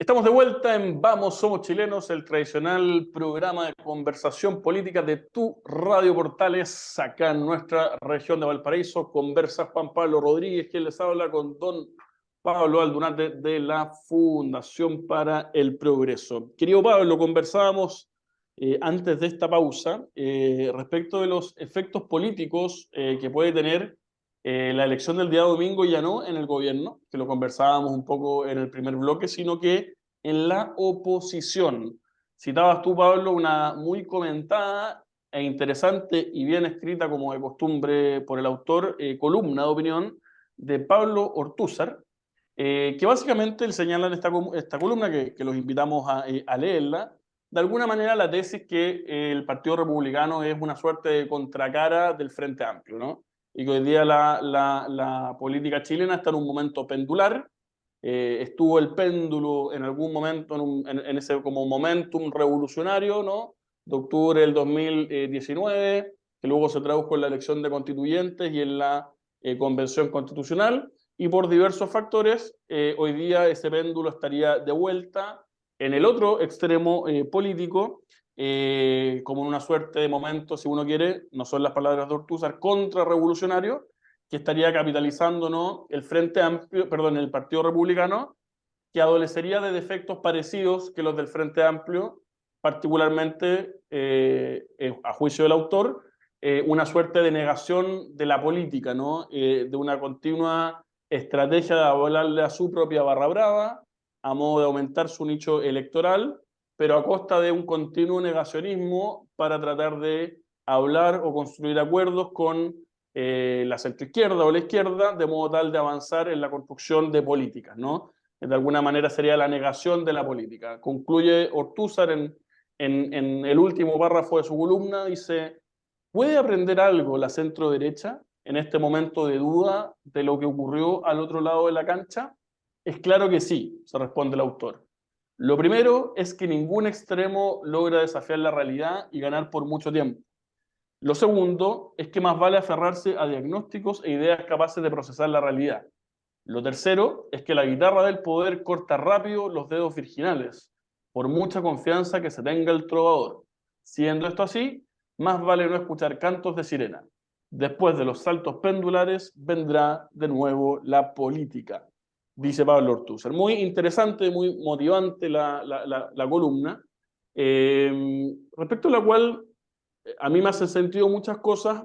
Estamos de vuelta en Vamos, Somos Chilenos, el tradicional programa de conversación política de tu Radio Portales, acá en nuestra región de Valparaíso. Conversa Juan Pablo Rodríguez, quien les habla con don Pablo Aldunate de la Fundación para el Progreso. Querido Pablo, conversábamos antes de esta pausa respecto de los efectos políticos que puede tener la elección del día domingo, ya no en el gobierno, que lo conversábamos un poco en el primer bloque, sino que en la oposición. Citabas tú, Pablo, una muy comentada e interesante y bien escrita, como de costumbre por el autor, columna de opinión de Pablo Ortúzar, que básicamente él señala en esta columna, que los invitamos a leerla, de alguna manera la tesis que el Partido Republicano es una suerte de contracara del Frente Amplio, ¿no? Y que hoy día la política chilena está en un momento pendular. Estuvo el péndulo en algún momento, en ese como momentum revolucionario, ¿no? De octubre del 2019, que luego se tradujo en la elección de constituyentes y en la convención constitucional, y por diversos factores, hoy día ese péndulo estaría de vuelta en el otro extremo político, como en una suerte de momento, si uno quiere, no son las palabras de Ortúzar, contrarrevolucionario, que estaría capitalizando, ¿no?, el Frente Amplio, perdón, el Partido Republicano, que adolecería de defectos parecidos que los del Frente Amplio, particularmente, a juicio del autor, una suerte de negación de la política, ¿no? De una continua estrategia de hablarle a su propia barra brava, a modo de aumentar su nicho electoral, pero a costa de un continuo negacionismo para tratar de hablar o construir acuerdos con la centroizquierda o la izquierda, de modo tal de avanzar en la construcción de políticas, ¿no? De alguna manera sería la negación de la política. Concluye Ortúzar en el último párrafo de su columna, dice: ¿puede aprender algo la centro derecha en este momento de duda de lo que ocurrió al otro lado de la cancha? Es claro que sí, se responde el autor. Lo primero es que ningún extremo logra desafiar la realidad y ganar por mucho tiempo. Lo segundo es que más vale aferrarse a diagnósticos e ideas capaces de procesar la realidad. Lo tercero es que la guitarra del poder corta rápido los dedos virginales, por mucha confianza que se tenga el trovador. Siendo esto así, más vale no escuchar cantos de sirena. Después de los saltos pendulares vendrá de nuevo la política, dice Pablo Ortúzar. Muy interesante, muy motivante la columna, respecto a la cual a mí me hacen sentido muchas cosas,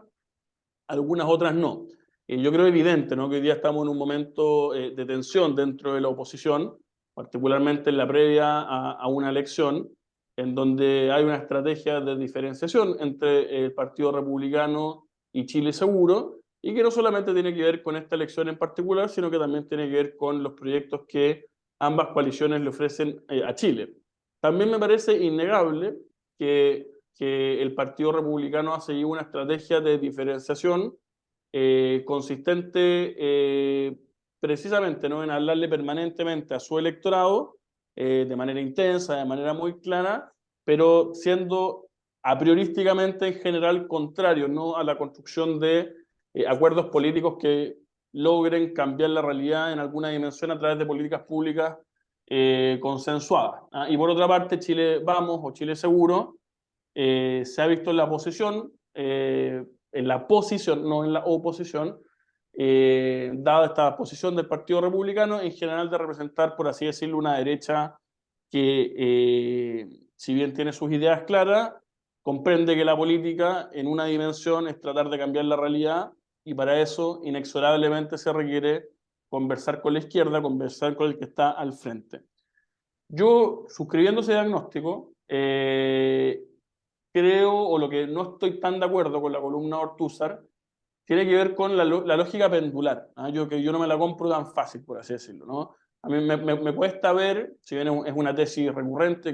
algunas otras no. Yo creo evidente, ¿no?, que hoy día estamos en un momento de tensión dentro de la oposición, particularmente en la previa a una elección, en donde hay una estrategia de diferenciación entre el Partido Republicano y Chile Seguro, y que no solamente tiene que ver con esta elección en particular, sino que también tiene que ver con los proyectos que ambas coaliciones le ofrecen a Chile. También me parece innegable que el Partido Republicano ha seguido una estrategia de diferenciación consistente, precisamente, ¿no?, en hablarle permanentemente a su electorado de manera intensa, de manera muy clara, pero siendo a priorísticamente en general contrario, ¿no?, a la construcción de acuerdos políticos que logren cambiar la realidad en alguna dimensión a través de políticas públicas consensuadas. ¿Ah? Y por otra parte, Chile Vamos o Chile Seguro se ha visto en la posición, no en la oposición, dada esta posición del Partido Republicano, en general de representar, por así decirlo, una derecha que, si bien tiene sus ideas claras, comprende que la política en una dimensión es tratar de cambiar la realidad, y para eso inexorablemente se requiere conversar con la izquierda, conversar con el que está al frente. Yo, suscribiendo ese diagnóstico, creo, o lo que no estoy tan de acuerdo con la columna de Ortúzar, tiene que ver con la lógica pendular. ¿Ah? Que yo no me la compro tan fácil, por así decirlo, ¿no? A mí me cuesta ver, si bien es una tesis recurrente,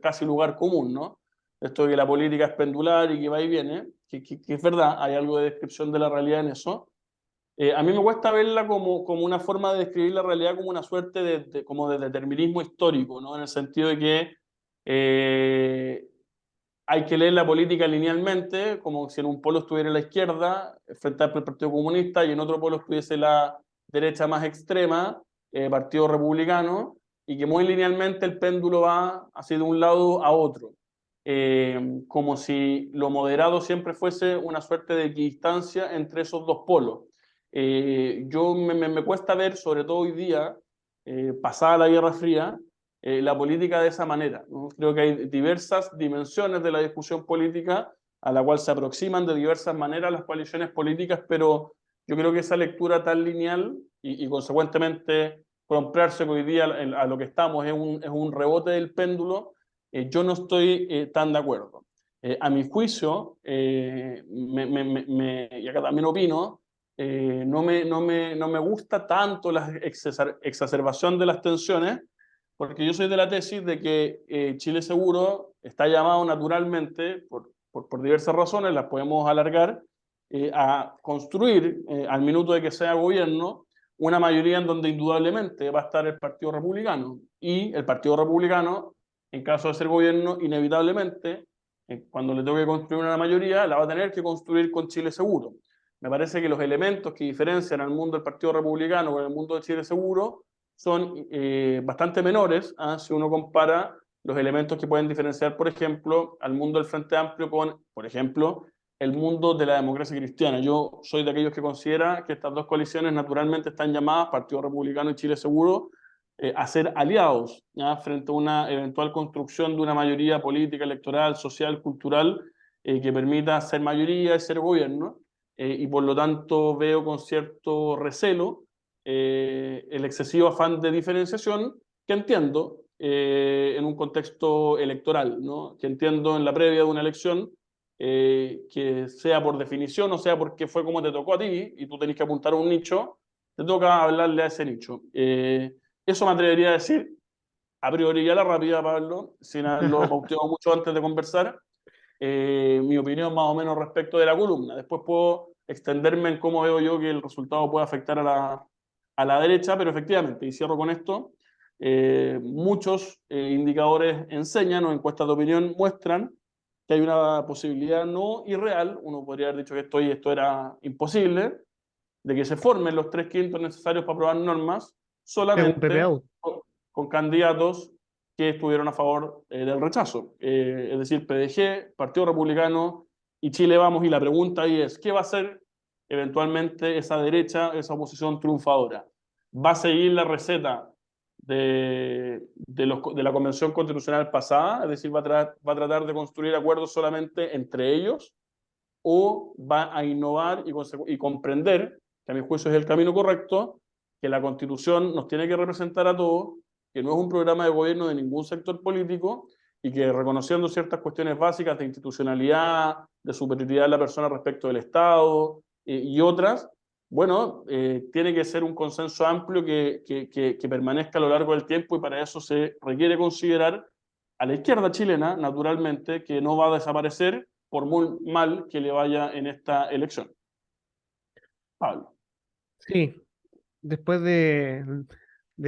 casi lugar común, ¿no? Esto de que la política es pendular y que va y viene, que es verdad, hay algo de descripción de la realidad en eso. A mí me cuesta verla como una forma de describir la realidad como una suerte como de determinismo histórico, ¿no? En el sentido de que hay que leer la política linealmente, como si en un polo estuviera la izquierda, frente al Partido Comunista, y en otro polo estuviese la derecha más extrema, Partido Republicano, y que muy linealmente el péndulo va así de un lado a otro, como si lo moderado siempre fuese una suerte de equidistancia entre esos dos polos. Me cuesta ver, sobre todo hoy día, pasada la Guerra Fría, la política de esa manera, ¿no? Creo que hay diversas dimensiones de la discusión política a la cual se aproximan de diversas maneras las coaliciones políticas, pero yo creo que esa lectura tan lineal y consecuentemente comprarse que hoy día a lo que estamos es un rebote del péndulo, yo no estoy tan de acuerdo. A mi juicio, y acá también opino, no me gusta tanto la exacerbación de las tensiones, porque yo soy de la tesis de que Chile Seguro está llamado naturalmente, por diversas razones, las podemos alargar, a construir, al minuto de que sea gobierno, una mayoría en donde indudablemente va a estar el Partido Republicano. Y el Partido Republicano, en caso de ser gobierno, inevitablemente, cuando le toque construir una mayoría, la va a tener que construir con Chile Seguro. Me parece que los elementos que diferencian al mundo del Partido Republicano con el mundo de Chile Seguro son bastante menores, si uno compara los elementos que pueden diferenciar, por ejemplo, al mundo del Frente Amplio con, por ejemplo, el mundo de la democracia cristiana. Yo soy de aquellos que considera que estas dos coaliciones naturalmente están llamadas, Partido Republicano y Chile Seguro, a ser aliados, ¿ya? Frente a una eventual construcción de una mayoría política, electoral, social, cultural, que permita ser mayoría y ser gobierno. Y por lo tanto veo con cierto recelo el excesivo afán de diferenciación que entiendo en un contexto electoral, ¿no? Que entiendo en la previa de una elección, que sea por definición o sea porque fue como te tocó a ti y tú tenés que apuntar a un nicho, te toca hablarle a ese nicho. Eso me atrevería a decir a priori ya la rápida, Pablo, sin haberlo pauteado mucho antes de conversar, mi opinión más o menos respecto de la columna. Después puedo extenderme en cómo veo yo que el resultado puede afectar a la derecha, pero efectivamente, y cierro con esto, muchos indicadores enseñan o encuestas de opinión muestran que hay una posibilidad no irreal, uno podría haber dicho que esto era imposible, de que se formen los 3/5 necesarios para aprobar normas Según solamente PPAU. con candidatos que estuvieron a favor del rechazo. Es decir, PDG, Partido Republicano y Chile Vamos. Y la pregunta ahí es, ¿qué va a hacer eventualmente esa derecha, esa oposición triunfadora? ¿Va a seguir la receta de la Convención Constitucional pasada? Es decir, va a tratar de construir acuerdos solamente entre ellos, o va a innovar y comprender, que a mi juicio es el camino correcto, que la Constitución nos tiene que representar a todos, que no es un programa de gobierno de ningún sector político y que reconociendo ciertas cuestiones básicas de institucionalidad, de superioridad de la persona respecto del Estado y otras, bueno, tiene que ser un consenso amplio que permanezca a lo largo del tiempo, y para eso se requiere considerar a la izquierda chilena, naturalmente, que no va a desaparecer por muy mal que le vaya en esta elección. Pablo. Sí, después de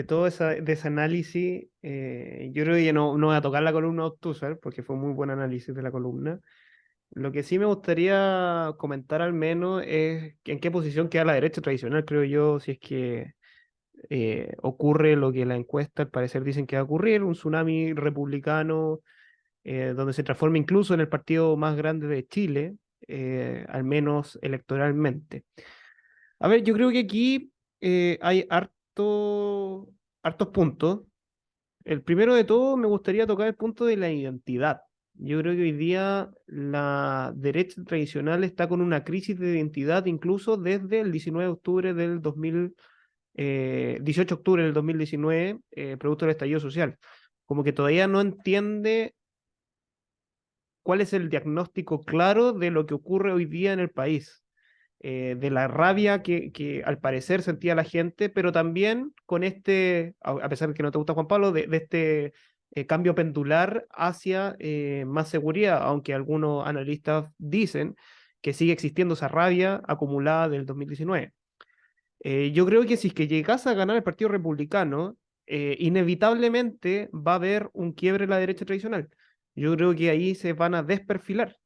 todo de ese análisis, yo creo que ya no voy a tocar la columna de Althusser, porque fue un muy buen análisis de la columna. Lo que sí me gustaría comentar al menos es en qué posición queda la derecha tradicional, creo yo, si es que ocurre lo que la encuesta al parecer dicen que va a ocurrir, un tsunami republicano donde se transforma incluso en el partido más grande de Chile, al menos electoralmente. A ver, yo creo que aquí hay hartos puntos. El primero de todo, me gustaría tocar el punto de la identidad. Yo creo que hoy día la derecha tradicional está con una crisis de identidad incluso desde el 19 de octubre del 2000, 18 de octubre del 2019, producto del estallido social. Como que todavía no entiende cuál es el diagnóstico claro de lo que ocurre hoy día en el país, de la rabia que al parecer sentía la gente, pero también con a pesar de que no te gusta Juan Pablo, de este cambio pendular hacia más seguridad, aunque algunos analistas dicen que sigue existiendo esa rabia acumulada del 2019. Yo creo que si es que llegase a ganar el Partido Republicano, inevitablemente va a haber un quiebre en la derecha tradicional. Yo creo que ahí se van a desperfilar.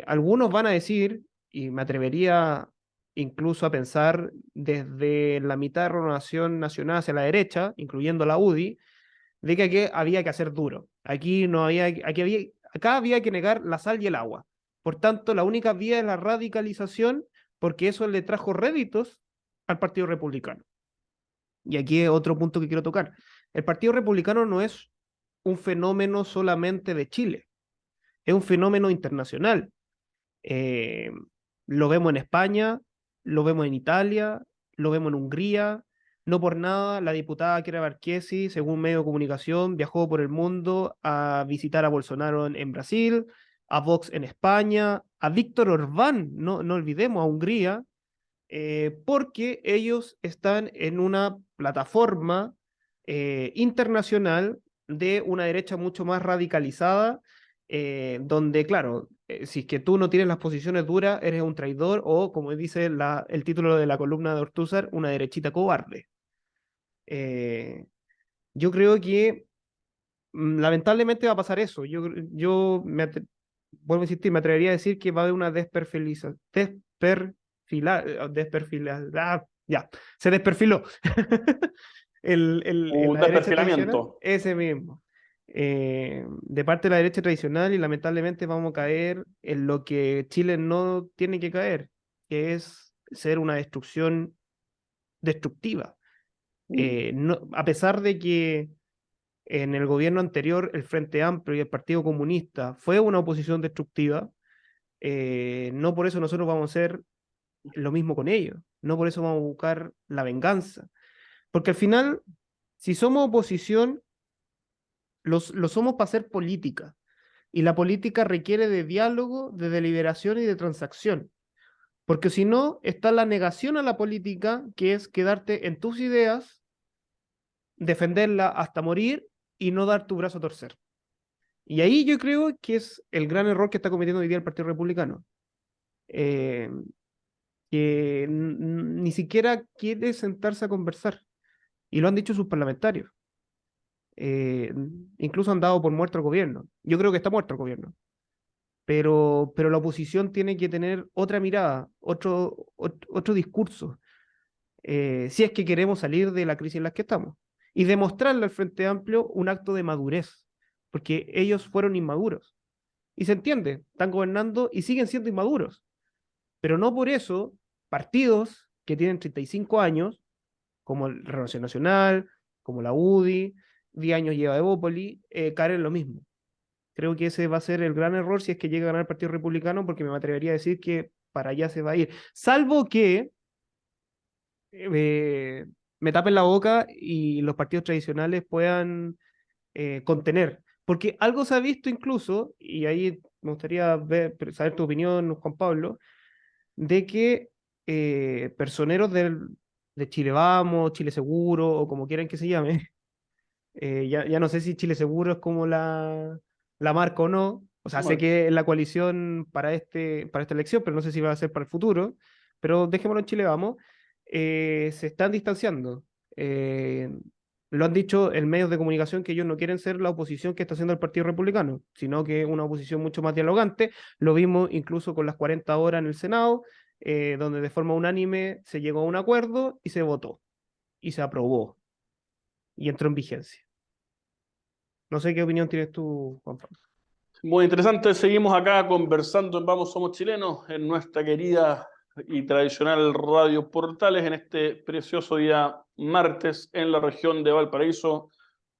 Algunos van a decir, y me atrevería incluso a pensar, desde la mitad de Renovación Nacional hacia la derecha, incluyendo la UDI, de que aquí había que hacer duro. Acá había que negar la sal y el agua. Por tanto, la única vía es la radicalización, porque eso le trajo réditos al Partido Republicano. Y aquí es otro punto que quiero tocar. El Partido Republicano no es un fenómeno solamente de Chile, es un fenómeno internacional. Eh, lo vemos en España, lo vemos en Italia, lo vemos en Hungría. No por nada, la diputada Chiara Marchesi, según medio de comunicación, viajó por el mundo a visitar a Bolsonaro en Brasil, a Vox en España, a Víctor Orbán, no olvidemos, a Hungría, porque ellos están en una plataforma internacional de una derecha mucho más radicalizada, donde, claro, si es que tú no tienes las posiciones duras, eres un traidor o, como dice el título de la columna de Ortúzar, una derechita cobarde. Eh, yo creo que lamentablemente va a pasar eso. Vuelvo a insistir, me atrevería a decir que va a haber una ya, se desperfiló. Un La derecha tradicional, desperfilamiento. ese mismo. De parte de la derecha tradicional y lamentablemente vamos a caer en lo que Chile no tiene que caer, que es ser una destrucción destructiva. A pesar de que en el gobierno anterior el Frente Amplio y el Partido Comunista fue una oposición destructiva, no por eso nosotros vamos a hacer lo mismo con ellos, no por eso vamos a buscar la venganza, porque al final, si somos oposición, lo somos para hacer política, y la política requiere de diálogo, de deliberación y de transacción, porque si no, está la negación a la política, que es quedarte en tus ideas, defenderla hasta morir y no dar tu brazo a torcer. Y ahí yo creo que es el gran error que está cometiendo hoy día el Partido Republicano. Eh, que ni siquiera quiere sentarse a conversar. Y lo han dicho sus parlamentarios. Eh, Incluso han dado por muerto al gobierno. Yo creo que está muerto el gobierno. Pero la oposición tiene que tener otra mirada, otro discurso, si es que queremos salir de la crisis en la que estamos. Y demostrarle al Frente Amplio un acto de madurez, porque ellos fueron inmaduros. Y se entiende, están gobernando y siguen siendo inmaduros. Pero no por eso partidos que tienen 35 años, como el Renovación Nacional, como la UDI, 10 años lleva Evópoli, caen en lo mismo. Creo que ese va a ser el gran error si es que llega a ganar el Partido Republicano, porque me atrevería a decir que para allá se va a ir. Salvo que eh, me tapen la boca y los partidos tradicionales puedan contener. Porque algo se ha visto incluso, y ahí me gustaría saber tu opinión, Juan Pablo, de que personeros de Chile Vamos, Chile Seguro, o como quieran que se llame, ya no sé si Chile Seguro es como la marca o no. O sea, sé Bueno, que es la coalición para esta elección, pero no sé si va a ser para el futuro. Pero dejémoslo en Chile Vamos. Se están distanciando. Eh, lo han dicho en medios de comunicación que ellos no quieren ser la oposición que está haciendo el Partido Republicano, sino que una oposición mucho más dialogante. Lo vimos incluso con las 40 horas en el Senado, donde de forma unánime se llegó a un acuerdo y se votó y se aprobó y entró en vigencia. No sé qué opinión tienes tú, Juan Pablo. muy interesante. Seguimos acá conversando en Vamos Somos Chilenos, en nuestra querida y tradicional Radio Portales, en este precioso día martes en la región de Valparaíso.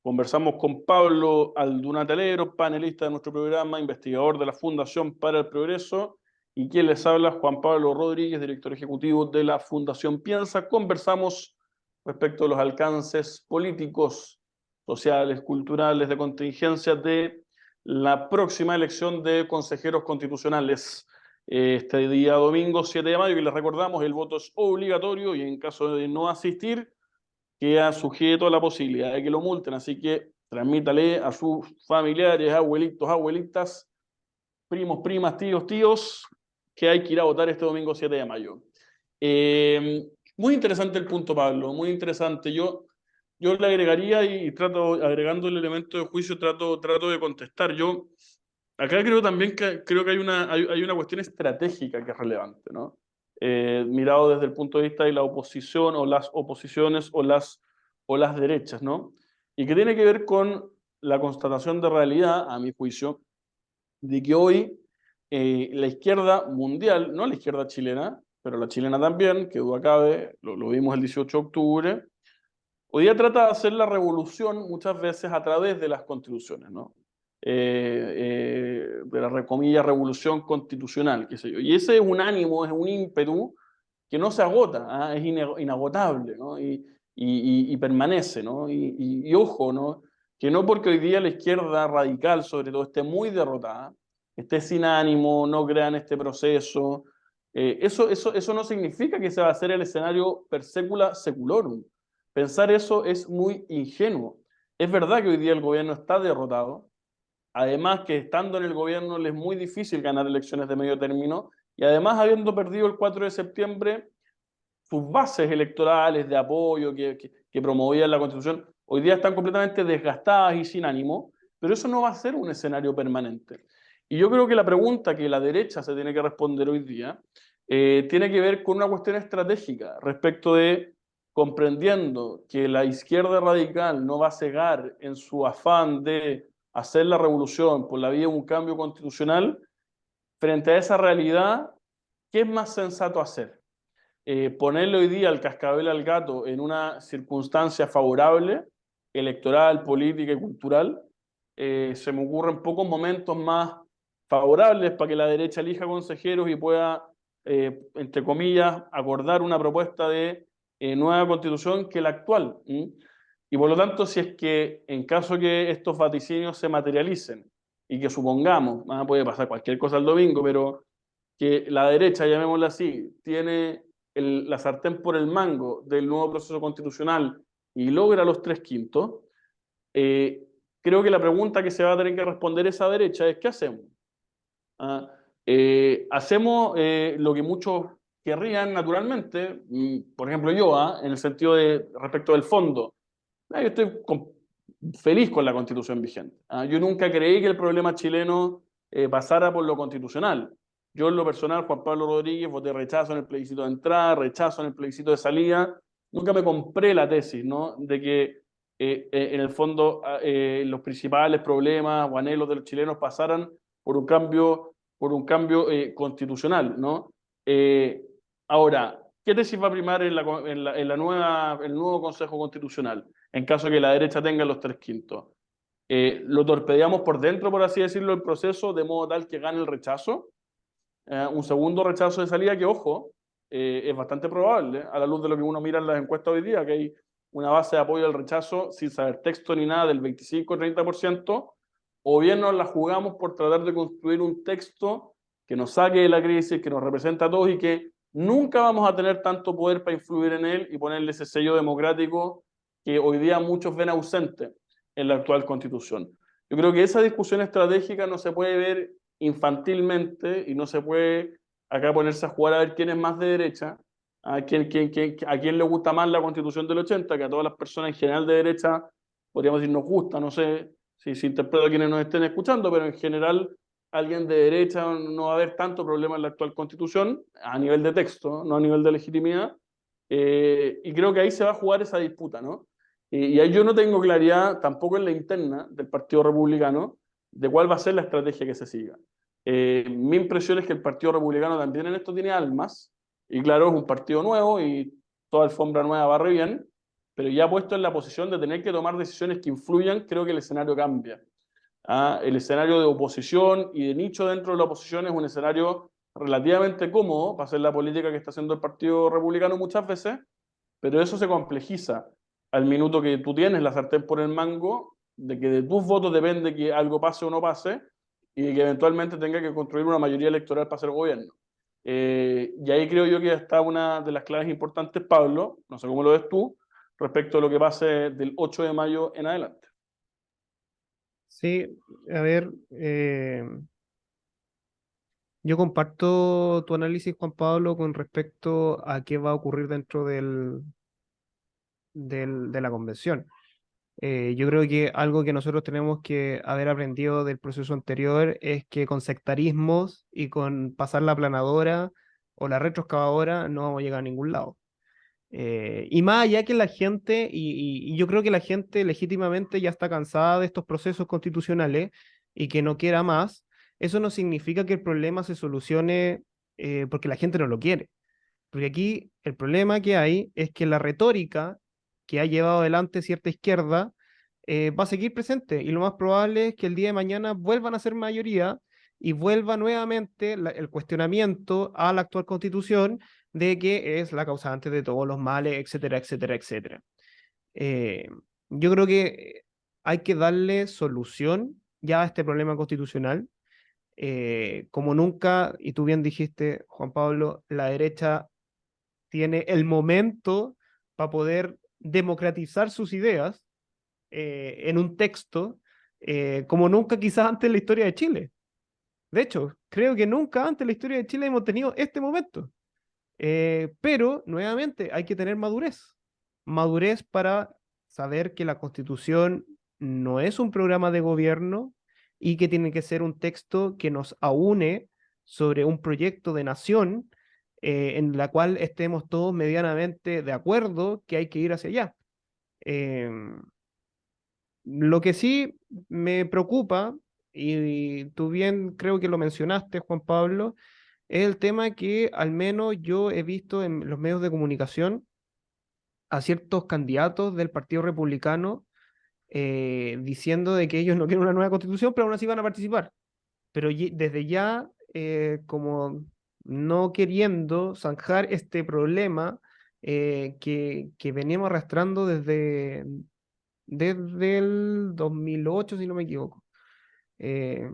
Conversamos con Pablo Aldunatalero, panelista de nuestro programa, investigador de la Fundación para el Progreso, y quien les habla, Juan Pablo Rodríguez, director ejecutivo de la Fundación Piensa. Conversamos respecto a los alcances políticos, sociales, culturales, de contingencia de la próxima elección de consejeros constitucionales. Este día domingo 7 de mayo, que les recordamos, el voto es obligatorio y en caso de no asistir, queda sujeto a la posibilidad de que lo multen. Así que transmítale a sus familiares, abuelitos, abuelitas, primos, primas, tíos, tíos, que hay que ir a votar este domingo 7 de mayo. Muy interesante el punto, Pablo, muy interesante. Yo le agregaría y trato, agregando el elemento de juicio, trato de contestar. Acá creo también que hay una cuestión estratégica que es relevante, ¿no? mirado desde el punto de vista de la oposición o las oposiciones o las derechas, ¿no? Y que tiene que ver con la constatación de realidad, a mi juicio, de que hoy la izquierda mundial, no la izquierda chilena, pero la chilena también, que duda cabe, lo vimos el 18 de octubre, hoy día trata de hacer la revolución muchas veces a través de las constituciones, ¿no? De la comillas revolución constitucional, qué sé yo. Y ese es un ánimo, es un ímpetu que no se agota, ¿ah? Es inagotable, ¿no? Y permanece, ¿no? Y ojo, ¿no? Que no porque hoy día la izquierda radical, sobre todo, esté muy derrotada, esté sin ánimo, no crea en este proceso, eso no significa que se va a hacer el escenario per secula seculorum. Pensar eso es muy ingenuo. Es verdad que hoy día el gobierno está derrotado, además que estando en el gobierno le es muy difícil ganar elecciones de medio término, y además habiendo perdido el 4 de septiembre, sus bases electorales de apoyo que promovían la Constitución, hoy día están completamente desgastadas y sin ánimo, pero eso no va a ser un escenario permanente. Y yo creo que la pregunta que la derecha se tiene que responder hoy día tiene que ver con una cuestión estratégica respecto de comprendiendo que la izquierda radical no va a cegar en su afán de hacer la revolución por la vía de un cambio constitucional, frente a esa realidad, ¿qué es más sensato hacer? Ponerle hoy día el cascabel al gato en una circunstancia favorable, electoral, política y cultural, se me ocurren pocos momentos más favorables para que la derecha elija consejeros y pueda, entre comillas, acordar una propuesta de nueva constitución que la actual. ¿Mm? Y por lo tanto, si es que en caso que estos vaticinios se materialicen y que supongamos, puede pasar cualquier cosa el domingo, pero que la derecha, llamémosla así, tiene la sartén por el mango del nuevo proceso constitucional y logra los 3/5, eh, creo que la pregunta que se va a tener que responder esa derecha es: ¿qué hacemos? ¿Ah? Hacemos lo que muchos querrían naturalmente, por ejemplo yo, en el sentido de respecto del fondo. Yo estoy feliz con la constitución vigente. Yo nunca creí que el problema chileno pasara por lo constitucional. Yo en lo personal, Juan Pablo Rodríguez, voté rechazo en el plebiscito de entrada, rechazo en el plebiscito de salida. Nunca me compré la tesis, ¿no? De que en el fondo los principales problemas o anhelos de los chilenos pasaran por un cambio constitucional, ¿no? Eh, Ahora, ¿qué tesis va a primar en la nueva, el nuevo Consejo Constitucional? En caso de que la derecha tenga los 3/5. Lo torpedeamos por dentro, por así decirlo, el proceso, de modo tal que gane el rechazo. Un segundo rechazo de salida que, ojo, es bastante probable, a la luz de lo que uno mira en las encuestas hoy día, que hay una base de apoyo al rechazo sin saber texto ni nada del 25-30%, o bien nos la jugamos por tratar de construir un texto que nos saque de la crisis, que nos representa a todos y que nunca vamos a tener tanto poder para influir en él y ponerle ese sello democrático que hoy día muchos ven ausente en la actual constitución. Yo creo que esa discusión estratégica no se puede ver infantilmente y no se puede acá ponerse a jugar a ver quién es más de derecha, a quién le gusta más la constitución del 80, que a todas las personas en general de derecha, podríamos decir, nos gusta, no sé si se interpreta a quienes nos estén escuchando, pero en general alguien de derecha no va a haber tanto problema en la actual constitución a nivel de texto, no a nivel de legitimidad, y creo que ahí se va a jugar esa disputa, ¿no? Y ahí yo no tengo claridad tampoco en la interna del Partido Republicano de cuál va a ser la estrategia que se siga. Mi impresión es que el Partido Republicano también en esto tiene almas, y claro, es un partido nuevo y toda alfombra nueva barre bien, pero ya puesto en la posición de tener que tomar decisiones que influyan, creo que el escenario cambia. El escenario de oposición y de nicho dentro de la oposición es un escenario relativamente cómodo para hacer la política que está haciendo el Partido Republicano muchas veces, pero eso se complejiza al minuto que tú tienes la sartén por el mango, de que de tus votos depende que algo pase o no pase, y de que eventualmente tenga que construir una mayoría electoral para ser gobierno. Y ahí creo yo que está una de las claves importantes, Pablo, no sé cómo lo ves tú, respecto a lo que pase del 8 de mayo en adelante. Sí, a ver, yo comparto tu análisis, Juan Pablo, con respecto a qué va a ocurrir dentro de la convención. Yo creo que algo que nosotros tenemos que haber aprendido del proceso anterior es que con sectarismos y con pasar la planadora o la retroexcavadora, no vamos a llegar a ningún lado. Y más allá que la gente, y yo creo que la gente legítimamente ya está cansada de estos procesos constitucionales y que no quiera más, eso no significa que el problema se solucione porque la gente no lo quiere. Porque aquí el problema que hay es que la retórica que ha llevado adelante cierta izquierda va a seguir presente y lo más probable es que el día de mañana vuelvan a ser mayoría y vuelva nuevamente el cuestionamiento a la actual constitución de que es la causante de todos los males, etcétera, etcétera, etcétera. Eh, yo creo que hay que darle solución ya a este problema constitucional. Como nunca, y tú bien dijiste, Juan Pablo, la derecha tiene el momento para poder democratizar sus ideas en un texto como nunca quizás antes en la historia de Chile. De hecho, creo que nunca antes en la historia de Chile hemos tenido este momento. Pero, nuevamente, hay que tener madurez. Madurez para saber que la Constitución no es un programa de gobierno y que tiene que ser un texto que nos aúne sobre un proyecto de nación en la cual estemos todos medianamente de acuerdo que hay que ir hacia allá. Eh, lo que sí me preocupa, y tú bien creo que lo mencionaste, Juan Pablo, es el tema que al menos yo he visto en los medios de comunicación a ciertos candidatos del Partido Republicano diciendo de que ellos no quieren una nueva constitución, pero aún así van a participar. Pero desde ya, como no queriendo zanjar este problema que veníamos arrastrando desde el 2008, si no me equivoco. Eh,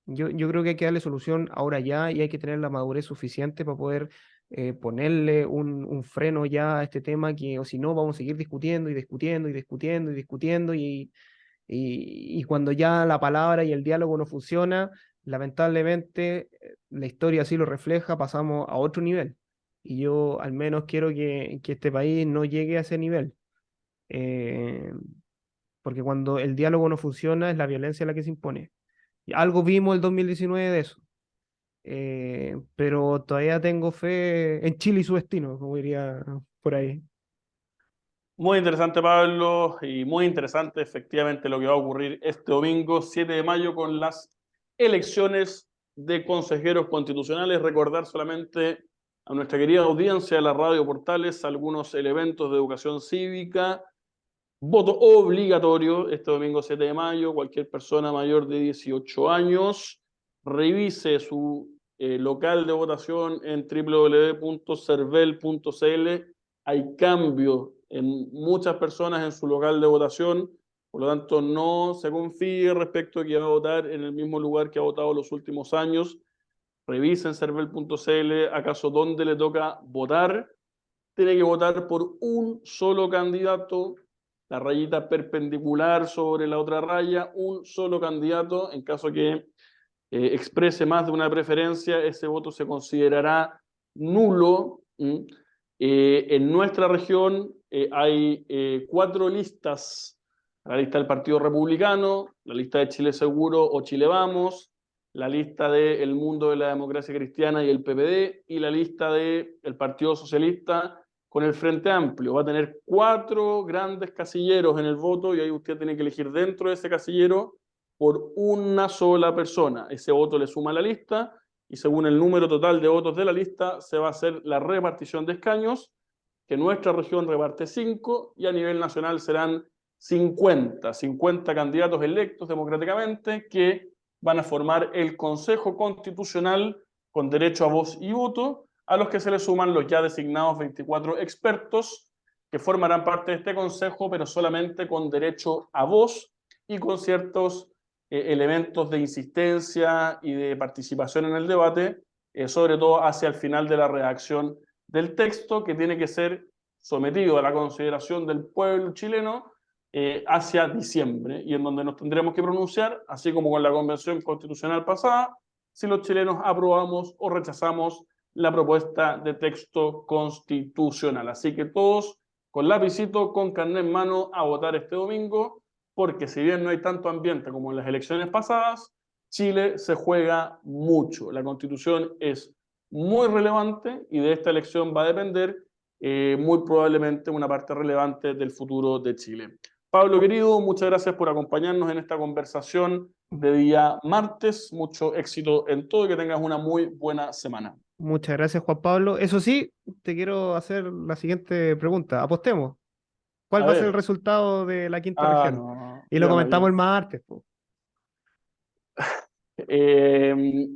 yo creo que hay que darle solución ahora ya y hay que tener la madurez suficiente para poder ponerle un freno ya a este tema, que o si no vamos a seguir discutiendo y discutiendo y discutiendo y discutiendo y cuando ya la palabra y el diálogo no funciona, lamentablemente la historia así lo refleja, pasamos a otro nivel. Y yo al menos quiero que este país no llegue a ese nivel. Eh, porque cuando el diálogo no funciona es la violencia la que se impone. Y algo vimos el 2019 de eso. Pero todavía tengo fe en Chile y su destino, como diría por ahí. Muy interesante, Pablo, y muy interesante efectivamente lo que va a ocurrir este domingo 7 de mayo con las elecciones de consejeros constitucionales. Recordar solamente a nuestra querida audiencia de la Radio Portales algunos elementos de educación cívica. Voto obligatorio este domingo 7 de mayo. Cualquier persona mayor de 18 años revise su local de votación en www.cervel.cl. Hay cambio en muchas personas en su local de votación, por lo tanto no se confíe respecto a que va a votar en el mismo lugar que ha votado los últimos años. Revisen cervel.cl acaso dónde le toca votar. Tiene que votar por un solo candidato, la rayita perpendicular sobre la otra raya, un solo candidato. En caso que exprese más de una preferencia, ese voto se considerará nulo. En nuestra región hay 4 listas: la lista del Partido Republicano, la lista de Chile Seguro o Chile Vamos, la lista de El Mundo de la Democracia Cristiana y el PPD, y la lista del Partido Socialista con el Frente Amplio. Va a tener 4 grandes casilleros en el voto y ahí usted tiene que elegir dentro de ese casillero por una sola persona. Ese voto le suma a la lista y según el número total de votos de la lista se va a hacer la repartición de escaños, que nuestra región reparte 5 y a nivel nacional serán 50 candidatos electos democráticamente que van a formar el Consejo Constitucional con derecho a voz y voto, a los que se le suman los ya designados 24 expertos que formarán parte de este consejo, pero solamente con derecho a voz y con ciertos elementos de insistencia y de participación en el debate, sobre todo hacia el final de la redacción del texto, que tiene que ser sometido a la consideración del pueblo chileno hacia diciembre, y en donde nos tendremos que pronunciar, así como con la convención constitucional pasada, si los chilenos aprobamos o rechazamos la propuesta de texto constitucional. Así que todos con lapicito, con carnet en mano, a votar este domingo, porque si bien no hay tanto ambiente como en las elecciones pasadas, Chile se juega mucho. La Constitución es muy relevante y de esta elección va a depender muy probablemente una parte relevante del futuro de Chile. Pablo, querido, muchas gracias por acompañarnos en esta conversación de día martes. Mucho éxito en todo y que tengas una muy buena semana. Muchas gracias, Juan Pablo. Eso sí, te quiero hacer la siguiente pregunta. Apostemos. A ¿Cuál va a ser el ver, resultado de la quinta región? no, Y lo ya me comentamos había. el martes, po. Eh,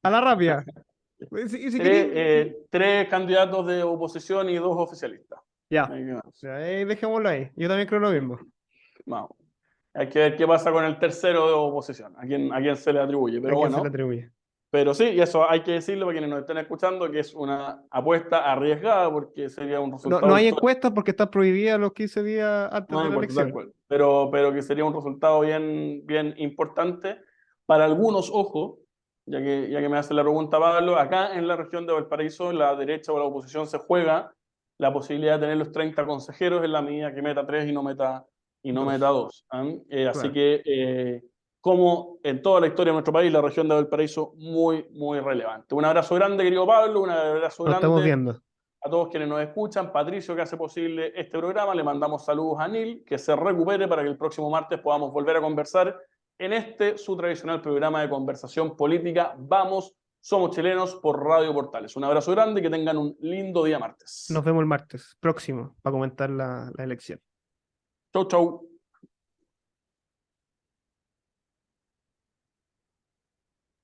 A la rápida. Si queréis. tres candidatos de oposición y dos oficialistas. Ya. Ahí más. Ya, dejémoslo ahí. Yo también creo lo mismo. Vamos. Hay que ver qué pasa con el tercero de oposición, a quién se le atribuye. ¿A Pero quién se le bueno, atribuye? pero sí, y eso hay que decirlo para quienes nos estén escuchando, que es una apuesta arriesgada porque sería un No, no resultado hay histórico. encuestas porque están prohibidas los 15 días antes No de me la acuerdo tal elección. cual. Pero que sería un resultado bien, bien importante para algunos, ojo, ya que me hace la pregunta Pablo, acá en la región de Valparaíso, la derecha o la oposición se juega la posibilidad de tener los 30 consejeros en la medida que meta 3 y no meta Dos. 2. Así Claro. que, como en toda la historia de nuestro país, la región de Valparaíso muy, muy relevante. Un abrazo grande, querido Pablo, un abrazo Nos estamos grande viendo. a todos quienes nos escuchan, Patricio que hace posible este programa, le mandamos saludos a Nil, que se recupere para que el próximo martes podamos volver a conversar en este, su tradicional programa de conversación política. Vamos, somos chilenos por Radio Portales. Un abrazo grande y que tengan un lindo día martes. Nos vemos el martes próximo para comentar la elección. Chau, chau.